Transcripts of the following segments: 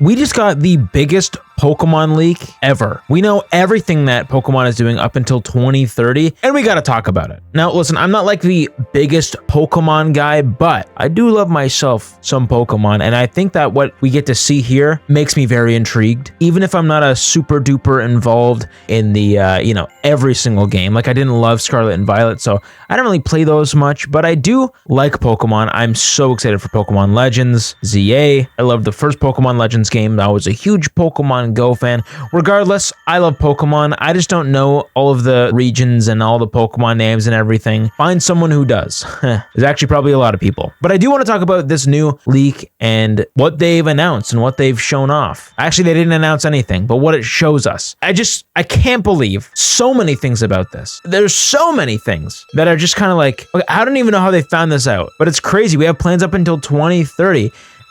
We just got the biggest Pokemon leak ever. We know everything that Pokemon is doing up until 2030, and we gotta talk about it. Now, listen, I'm not like the biggest Pokemon guy, but I do love myself some Pokemon, and I think that what we get to see here makes me very intrigued. Even if I'm not a super duper involved in the, every single game. Like, I didn't love Scarlet and Violet, so I don't really play those much, but I do like Pokemon. I'm so excited for Pokemon Legends, ZA. I loved the first Pokemon Legends game. I was a huge Pokemon Go fan. Regardless, I love Pokemon. I just don't know all of the regions and all the Pokemon names and everything. Find someone who does. There's actually probably a lot of people. But I do want to talk about this new leak and what they've announced and what they've shown off. Actually, they didn't announce anything, but what it shows us. I can't believe so many things about this. There's so many things that are just kind of like, okay, I don't even know how they found this out, but it's crazy. We have plans up until 2030.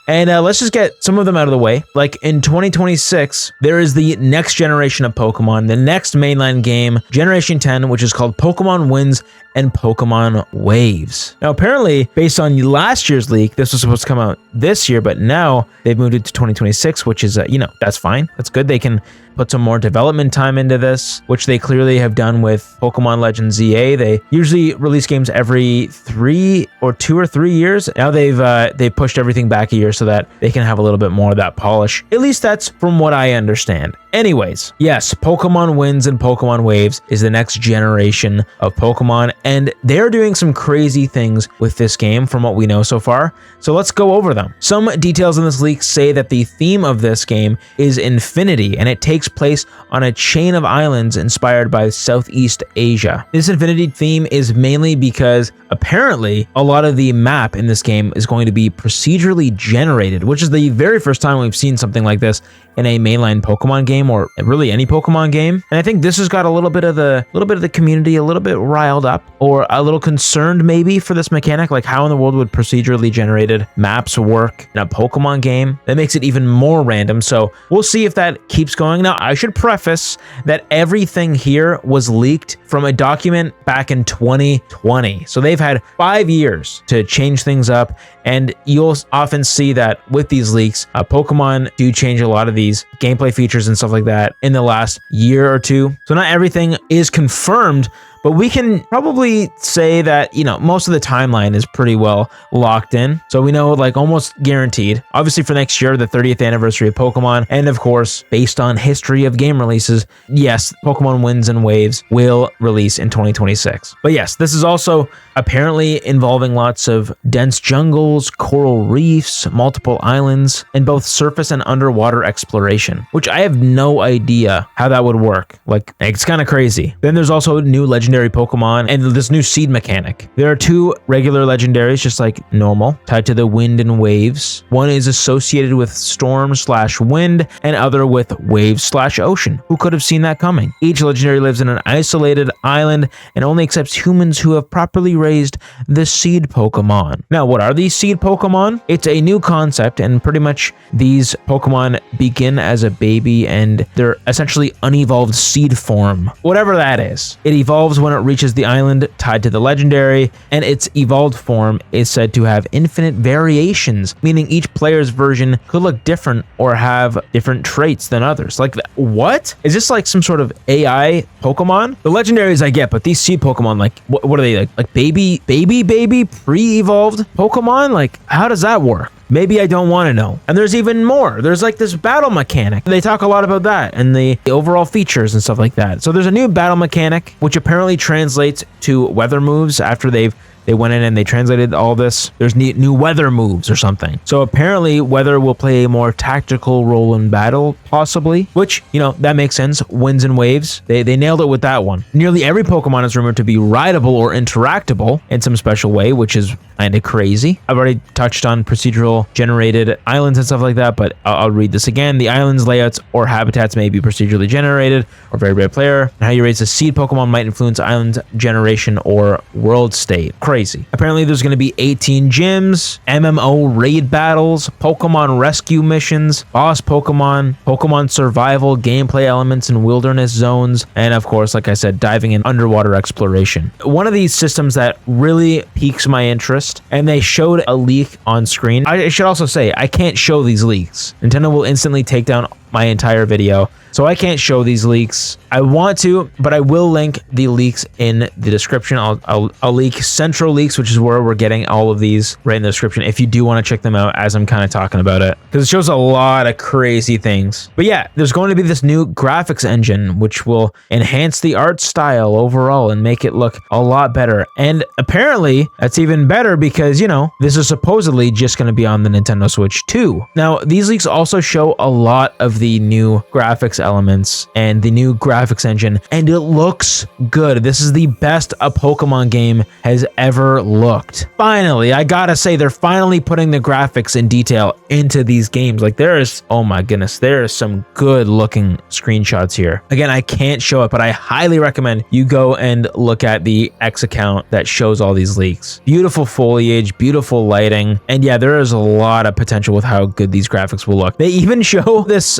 And let's just get some of them out of the way. Like in 2026, there is the next generation of Pokemon, the next mainline game, Generation 10, which is called Pokemon Winds and Pokemon Waves. Now, apparently, based on last year's leak, this was supposed to come out this year, but now they've moved it to 2026, which is, that's fine. That's good. They can put some more development time into this, which they clearly have done with Pokemon Legends ZA. They usually release games every 2 or 3 years. Now they've pushed everything back a year so that they can have a little bit more of that polish. At least that's from what I understand. Anyways, yes, Pokemon Winds and Pokemon Waves is the next generation of Pokemon, and they're doing some crazy things with this game from what we know so far. So let's go over them. Some details in this leak say that the theme of this game is infinity, and it takes place on a chain of islands inspired by Southeast Asia. This infinity theme is mainly because apparently a lot of the map in this game is going to be procedurally generated, which is the very first time we've seen something like this in a mainline Pokemon game, or really any Pokemon game. And I think this has got a little bit of the community a little bit riled up, or a little concerned maybe for this mechanic, like how in the world would procedurally generated maps work in a Pokemon game. That makes it even more random. So we'll see if that keeps going. Now, I should preface that everything here was leaked from a document back in 2020. So they've had 5 years to change things up, and you'll often see that with these leaks, Pokemon do change a lot of these gameplay features and stuff like that in the last year or two. So not everything is confirmed, but we can probably say that, most of the timeline is pretty well locked in. So we know, like, almost guaranteed. Obviously for next year, the 30th anniversary of Pokemon, and of course, based on history of game releases, yes, Pokemon Winds and Waves will release in 2026. But yes, this is also apparently involving lots of dense jungles, coral reefs, multiple islands, and both surface and underwater exploration, which I have no idea how that would work. Like, it's kind of crazy. Then there's also new legendary Pokemon and this new seed mechanic. There are 2 regular legendaries, just like normal, tied to the wind and waves. One is associated with storm/wind, and other with waves/ocean. Who could have seen that coming? Each legendary lives in an isolated island and only accepts humans who have properly raised the seed Pokemon. Now, what are these seed Pokemon? It's a new concept, and pretty much these Pokemon begin as a baby and they're essentially unevolved seed form. Whatever that is. It evolves when it reaches the island tied to the legendary, and its evolved form is said to have infinite variations, meaning each player's version could look different or have different traits than others. Like, what? Is this like some sort of AI Pokemon? The legendaries I get, but these seed Pokemon, like, what are they, like baby, pre-evolved Pokemon? Like, how does that work? Maybe I don't want to know. And there's even more. There's like this battle mechanic. They talk a lot about that and the overall features and stuff like that. So there's a new battle mechanic, which apparently translates to weather moves after they went in and they translated all this. There's new weather moves or something. So apparently weather will play a more tactical role in battle, possibly, which, that makes sense. Winds and waves, they nailed it with that one. Nearly every Pokemon is rumored to be rideable or interactable in some special way, which is kind of crazy. I've already touched on procedural generated islands and stuff like that, but I'll read this again. The islands, layouts, or habitats may be procedurally generated or varied by a player, and how you raise a seed Pokemon might influence island generation or world state. Crazy. Apparently there's going to be 18 gyms, MMO raid battles, Pokemon rescue missions, boss Pokemon survival gameplay elements in wilderness zones, and of course, like I said, diving in underwater exploration. One of these systems that really piques my interest first and they showed a leak on screen. I should also say, I can't show these leaks. Nintendo will instantly take down my entire video, so I can't show these leaks. I want to, but I will link the leaks in the description. I'll link Central Leaks, which is where we're getting all of these, right in the description, if you do want to check them out as I'm kind of talking about it, because it shows a lot of crazy things. But yeah, there's going to be this new graphics engine which will enhance the art style overall and make it look a lot better. And apparently that's even better because, you know, this is supposedly just going to be on the Nintendo Switch 2. Now, these leaks also show a lot of the new graphics elements and the new graphics engine, and it looks good. This is the best a Pokemon game has ever looked. Finally, I gotta say, they're finally putting the graphics in detail into these games. Like, there is, oh my goodness, there is some good looking screenshots here. Again, I can't show it, but I highly recommend you go and look at the X account that shows all these leaks. Beautiful foliage, beautiful lighting, and yeah, there is a lot of potential with how good these graphics will look. They even show this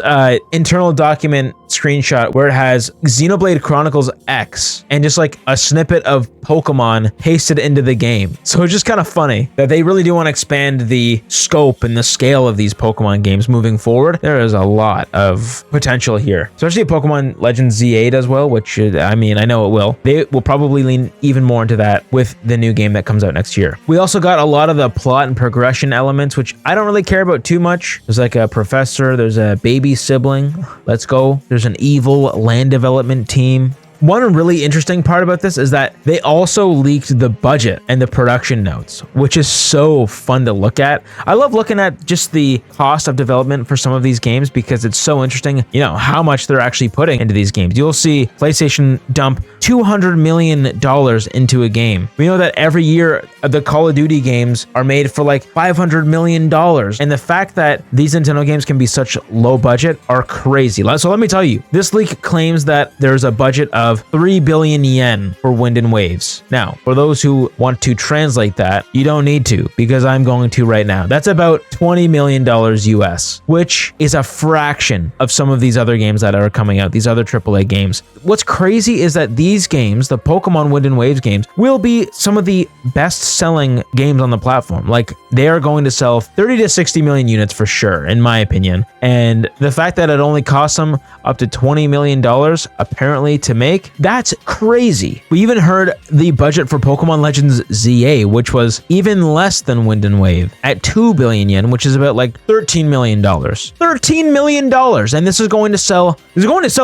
internal document screenshot where it has Xenoblade Chronicles X and just like a snippet of Pokemon pasted into the game. So it's just kind of funny that they really do want to expand the scope and the scale of these Pokemon games moving forward. There is a lot of potential here, especially if Pokemon Legends Z8 as well, which I mean, I know it will. They will probably lean even more into that with the new game that comes out next year. We also got a lot of the plot and progression elements, which I don't really care about too much. There's like a professor, there's a baby sibling. Let's go. There's an evil land development team. One really interesting part about this is that they also leaked the budget and the production notes, which is so fun to look at. I love looking at just the cost of development for some of these games because it's so interesting, you know, how much they're actually putting into these games. You'll see PlayStation dump $200 million into a game. We know that every year the Call of Duty games are made for like $500 million. And the fact that these Nintendo games can be such low budget are crazy. So let me tell you, this leak claims that there's a budget of 3 billion yen for Wind and Waves. Now, for those who want to translate that, you don't need to, because I'm going to right now. That's about $20 million US, which is a fraction of some of these other games that are coming out, these other AAA games. What's crazy is that these games, the Pokemon Wind and Waves games, will be some of the best-selling games on the platform. Like, they are going to sell 30 to 60 million units for sure, in my opinion. And the fact that it only costs them up to $20 million, apparently, to make, that's crazy. We even heard the budget for Pokemon Legends ZA, which was even less than Wind and Wave, at 2 billion yen, which is about like $13 million. $13 million! And this is going to sell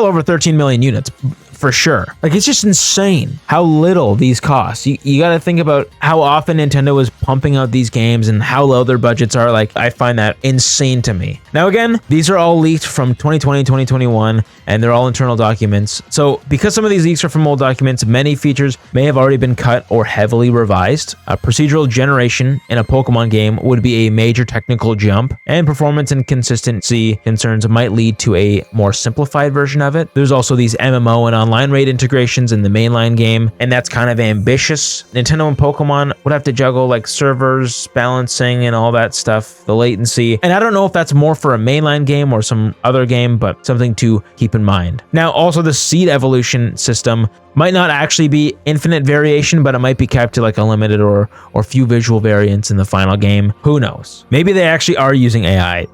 over 13 million units. For sure. Like, it's just insane how little these cost. You got to think about how often Nintendo is pumping out these games and how low their budgets are. Like, I find that insane to me. Now, again, these are all leaked from 2020, 2021, and they're all internal documents. So because some of these leaks are from old documents, many features may have already been cut or heavily revised. A procedural generation in a Pokemon game would be a major technical jump, and performance and consistency concerns might lead to a more simplified version of it. There's also these MMO and online raid integrations in the mainline game, and that's kind of ambitious. Nintendo and Pokemon would have to juggle like servers, balancing, and all that stuff, the latency. And I don't know if that's more for a mainline game or some other game, but something to keep in mind. Now, also the seed evolution system might not actually be infinite variation, but it might be capped to like a limited or few visual variants in the final game. Who knows? Maybe they actually are using AI.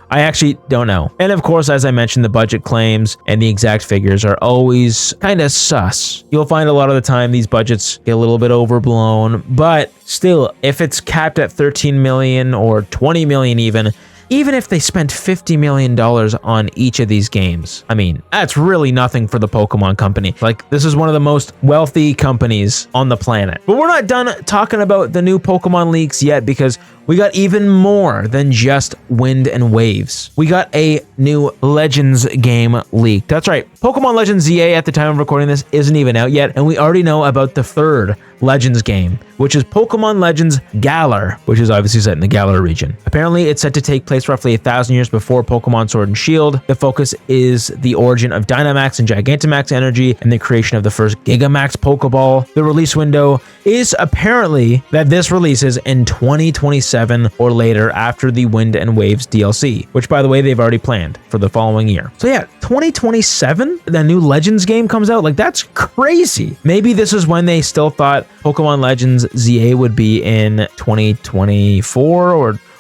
I actually don't know. And of course, as I mentioned, the budget claims and the exact figures are always kind of sus. You'll find a lot of the time these budgets get a little bit overblown, but still, if it's capped at 13 million or 20 million even if they spent $50 million on each of these games, I mean, that's really nothing for the Pokemon Company. Like, this is one of the most wealthy companies on the planet. But we're not done talking about the new Pokemon leaks yet, because we got even more than just Wind and Waves. We got a new Legends game leaked. That's right, Pokemon Legends ZA at the time of recording this isn't even out yet, and we already know about the third Legends game, which is Pokemon Legends Galar, which is obviously set in the Galar region. Apparently, it's set to take place roughly 1,000 years before Pokemon Sword and Shield. The focus is the origin of Dynamax and Gigantamax energy and the creation of the first Gigamax Pokeball. The release window is apparently that this releases in 2026. 2027 or later after the Wind and Waves DLC, which by the way, they've already planned for the following year. So yeah, 2027, the new Legends game comes out. Like, that's crazy. Maybe this is when they still thought Pokemon Legends ZA would be in 2024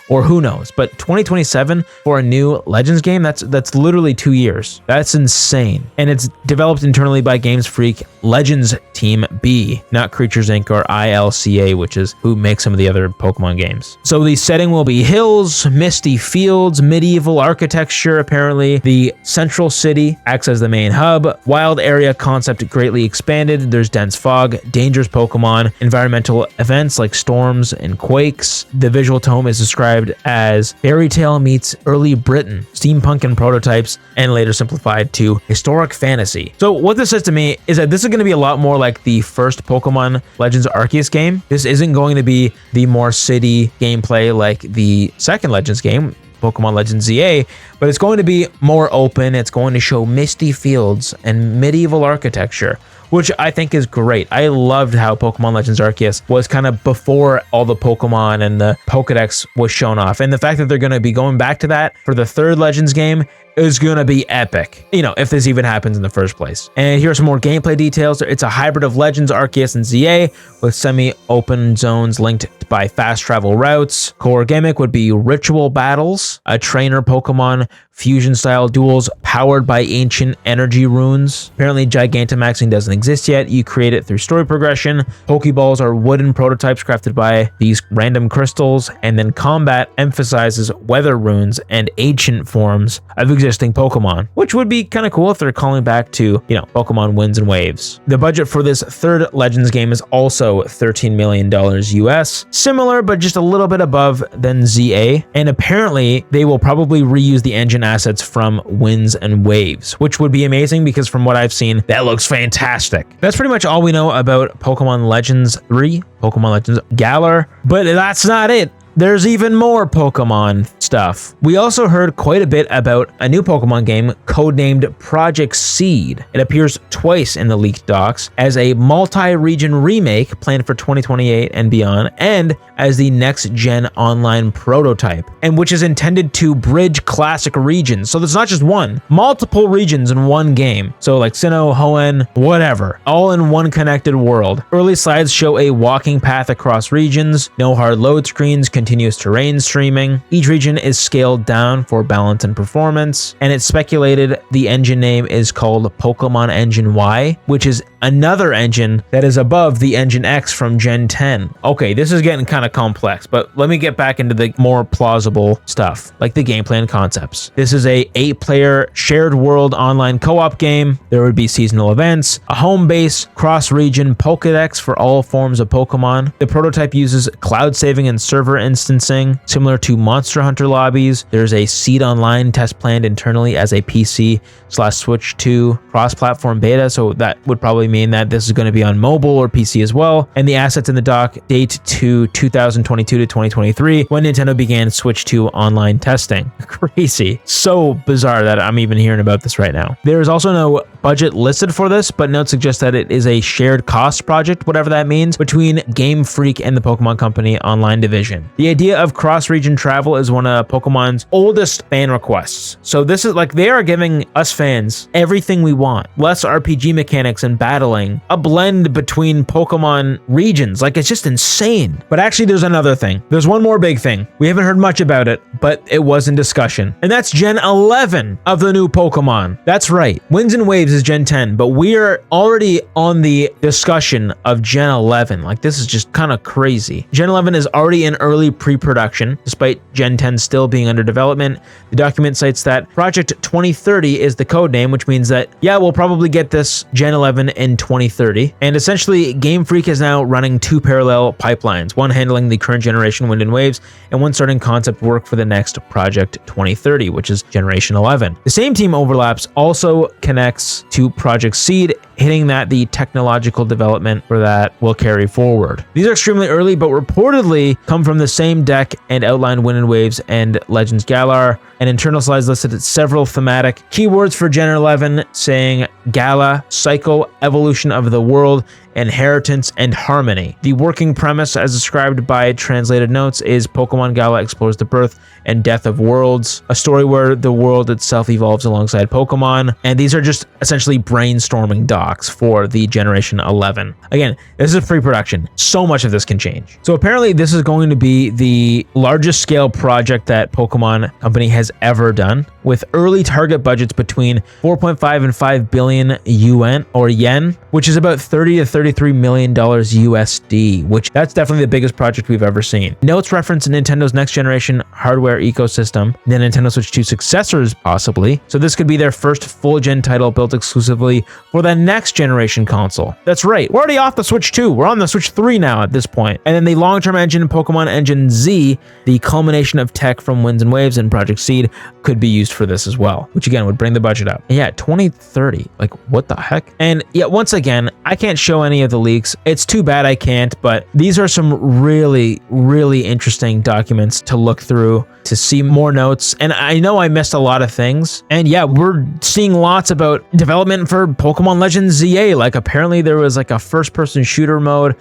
or who knows, but 2027 for a new Legends game, that's literally 2 years. That's insane. And it's developed internally by Games Freak Legends Team B, not Creatures Inc. or ILCA, which is who makes some of the other Pokemon games. So the setting will be hills, misty fields, medieval architecture, apparently. The central city acts as the main hub. Wild area concept greatly expanded. There's dense fog, dangerous Pokemon, environmental events like storms and quakes. The visual tone is described as fairy tale meets early Britain, steampunk and prototypes, and later simplified to historic fantasy. So what this says to me is that this is going to be a lot more like the first Pokemon Legends Arceus game. This isn't going to be the more city gameplay like the second Legends game, Pokemon Legends ZA, but it's going to be more open. It's going to show misty fields and medieval architecture, which I think is great. I loved how Pokemon Legends Arceus was kind of before all the Pokemon and the Pokedex was shown off. And the fact that they're going to be going back to that for the third Legends game is going to be epic, you know, if this even happens in the first place. And here's some more gameplay details. It's a hybrid of Legends, Arceus, and ZA with semi-open zones linked by fast travel routes. Core gimmick would be ritual battles, a trainer Pokemon fusion style duels powered by ancient energy runes. Apparently Gigantamaxing doesn't exist yet. You create it through story progression. Pokeballs are wooden prototypes crafted by these random crystals, and then combat emphasizes weather runes and ancient forms of existing Pokemon, which would be kind of cool if they're calling back to, you know, Pokemon Winds and Waves. The budget for this third Legends game is also $13 million US, similar but just a little bit above than ZA, and apparently they will probably reuse the engine assets from Winds and Waves, which would be amazing because from what I've seen, that looks fantastic. That's pretty much all we know about Pokemon Legends 3, Pokemon Legends Galar, but that's not it. There's even more Pokemon stuff. We also heard quite a bit about a new Pokemon game codenamed Project Seed. It appears twice in the leaked docs as a multi-region remake planned for 2028 and beyond, and as the next-gen online prototype, and which is intended to bridge classic regions. So there's not just one, multiple regions in one game. So like Sinnoh, Hoenn, whatever, all in one connected world. Early slides show a walking path across regions, no hard load screens, continuous terrain streaming. Each region is scaled down for balance and performance, and it's speculated the engine name is called Pokemon Engine Y, which is another engine that is above the Engine X from Gen 10. Okay, this is getting kind of complex, but let me get back into the more plausible stuff, like the gameplay and concepts. This is a 8-player shared world online co-op game. There would be seasonal events, a home base, cross-region Pokedex for all forms of Pokemon. The prototype uses cloud saving and server instancing, similar to Monster Hunter lobbies. There's a Seed Online test planned internally as a PC/Switch 2 cross-platform beta, so that would probably mean that this is going to be on mobile or PC as well. And the assets in the dock date to 2022 to 2023 when Nintendo began Switch 2 online testing. Crazy. So bizarre that I'm even hearing about this right now. There is also no budget listed for this, but notes suggest that it is a shared cost project, whatever that means, between Game Freak and the Pokemon Company online division. The idea of cross-region travel is one of Pokemon's oldest fan requests. So this is like they are giving us fans everything we want. Less RPG mechanics and battling, a blend between Pokemon regions. Like, it's just insane. But actually, there's another thing. There's one more big thing. We haven't heard much about it, but it was in discussion. And that's Gen 11 of the new Pokemon. That's right. Winds and Waves is Gen 10, but we are already on the discussion of Gen 11. Like, this is just kind of crazy. Gen 11 is already in early pre-production, despite Gen 10 still being under development. The document cites that Project 2030 is the code name, which means that, yeah, we'll probably get this Gen 11 in 2030. And essentially, Game Freak is now running 2 parallel pipelines, one handling the current generation Wind and Waves, and one starting concept work for the next Project 2030, which is Generation 11. The same team overlaps also connects to Project Seed, hitting that the technological development for that will carry forward. These are extremely early, but reportedly come from the same deck and outline Wind and Waves and Legends Galar, and internal slides listed several thematic keywords for Gen 11, saying Galar, cycle, evolution of the world, inheritance, and harmony. The working premise, as described by translated notes, is Pokemon Galar explores the birth and death of worlds, a story where the world itself evolves alongside Pokemon. And these are just essentially brainstorming docs for the Generation 11. Again, this is pre-production. So much of this can change. So apparently this is going to be the largest scale project that Pokemon Company has ever done, with early target budgets between 4.5 and 5 billion yen, which is about 30 to 33 million dollars USD, which that's definitely the biggest project we've ever seen. Notes reference Nintendo's next generation hardware ecosystem, the Nintendo Switch 2 successors possibly. So this could be their first full gen title built exclusively for the next generation console. That's right, we're already off the Switch 2. We're on the Switch 3 now at this point. And then the long-term engine, Pokemon Engine Z, the culmination of tech from Winds and Waves and Project Seed, could be used for this as well, which again would bring the budget up. And yeah, 2030, like what the heck? And yeah, once again, I can't show any of the leaks. It's too bad I can't, but these are some really, really interesting documents to look through to see more notes. And I know I missed a lot of things. And yeah, we're seeing lots about development for Pokemon Legends ZA. Like apparently there was like a first-person shooter mode,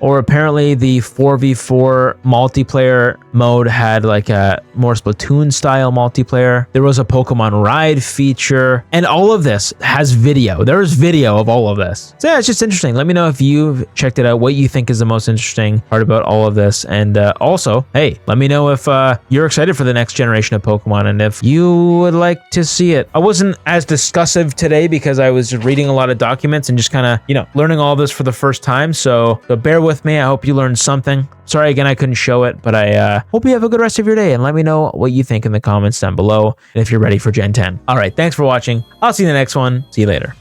or apparently the 4v4 multiplayer mode had like a more Splatoon style multiplayer. There was a Pokemon ride feature, and all of this has video. There's video of all of this. So yeah, it's just interesting. Let me know if you've checked it out, what you think is the most interesting part about all of this. And also, hey, let me know if you're excited for the next generation of Pokemon and if you would like to see it. I wasn't as discussive today because I was reading a lot of documents and just kind of, learning all this for the first time. So bear with me. I hope you learned something. Sorry again I couldn't show it, but I hope you have a good rest of your day, and let me know what you think in the comments down below and if you're ready for Gen 10. All right, thanks for watching. I'll see you in the next one. See you later.